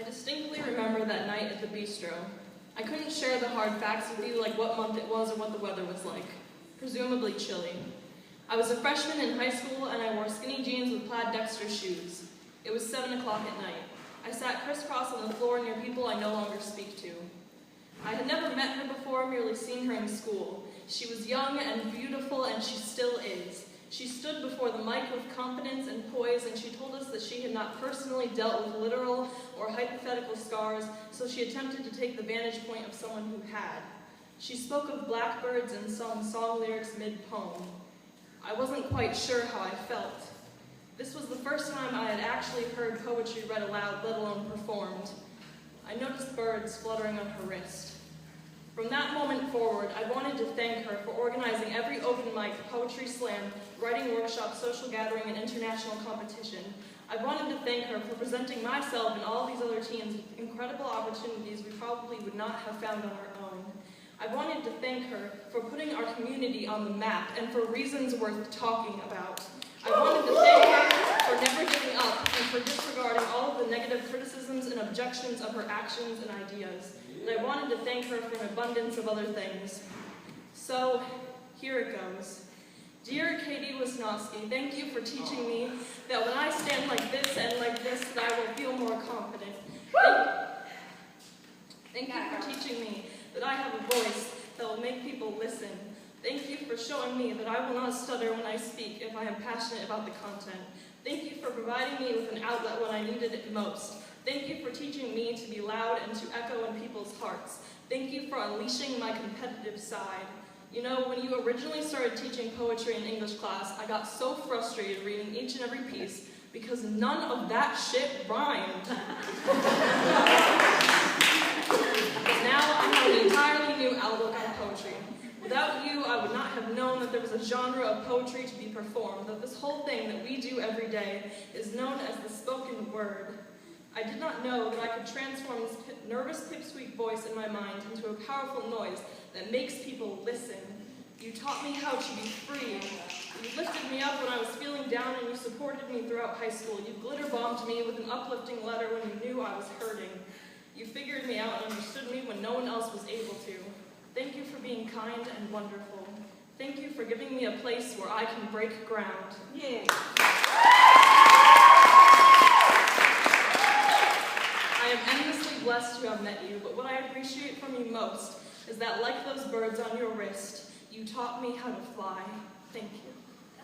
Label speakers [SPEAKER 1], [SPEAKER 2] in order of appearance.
[SPEAKER 1] distinctly remember that night at the bistro. I couldn't share the hard facts with you, like what month it was or what the weather was like. Presumably chilly. I was a freshman in high school and I wore skinny jeans with plaid Dexter shoes. It was 7 o'clock at night. I sat crisscross on the floor near people I no longer speak to. I had never met her before, merely seen her in school. She was young and beautiful, and she still is. She stood before the mic with confidence and poise, and she told us that she had not personally dealt with literal or hypothetical scars, so she attempted to take the vantage point of someone who had. She spoke of blackbirds and sung song lyrics mid-poem. I wasn't quite sure how I felt. This was the first time I had actually heard poetry read aloud, let alone performed. I noticed birds fluttering on her wrist. From that moment forward, I wanted to thank her for organizing every open mic, poetry slam, writing workshop, social gathering, and international competition. I wanted to thank her for presenting myself and all these other teens with incredible opportunities we probably would not have found on our own. I wanted to thank her for putting our community on the map and for reasons worth talking about. I wanted to thank her for never giving up and for disregarding all of the negative criticisms and objections of her actions and ideas. And I wanted to thank her for an abundance of other things. So, here it goes. Dear Katie Wisnowski, thank you for teaching me that when I stand like this and like this, that I will feel more confident. Thank you for teaching me that I have a voice that will make people listen. Thank you for showing me that I will not stutter when I speak if I am passionate about the content. Thank you for providing me with an outlet when I needed it most. Thank you for teaching me to be loud and to echo in people's hearts. Thank you for unleashing my competitive side. You know, when you originally started teaching poetry in English class, I got so frustrated reading each and every piece because none of that shit rhymed. But now I have an entirely new outlook on poetry. Without you, I would not have known that there was a genre of poetry to be performed, that this whole thing that we do every day is known as the spoken word. I did not know that I could transform this nervous pipsqueak voice in my mind into a powerful noise that makes people listen. You taught me how to be free. You lifted me up when I was feeling down and you supported me throughout high school. You glitter bombed me with an uplifting letter when you knew I was hurting. You figured me out and understood me when no one else was able to. Thank you for being kind and wonderful. Thank you for giving me a place where I can break ground. Yeah. I am endlessly blessed to have met you, but what I appreciate from you most is that, like those birds on your wrist, you taught me how to fly. Thank you.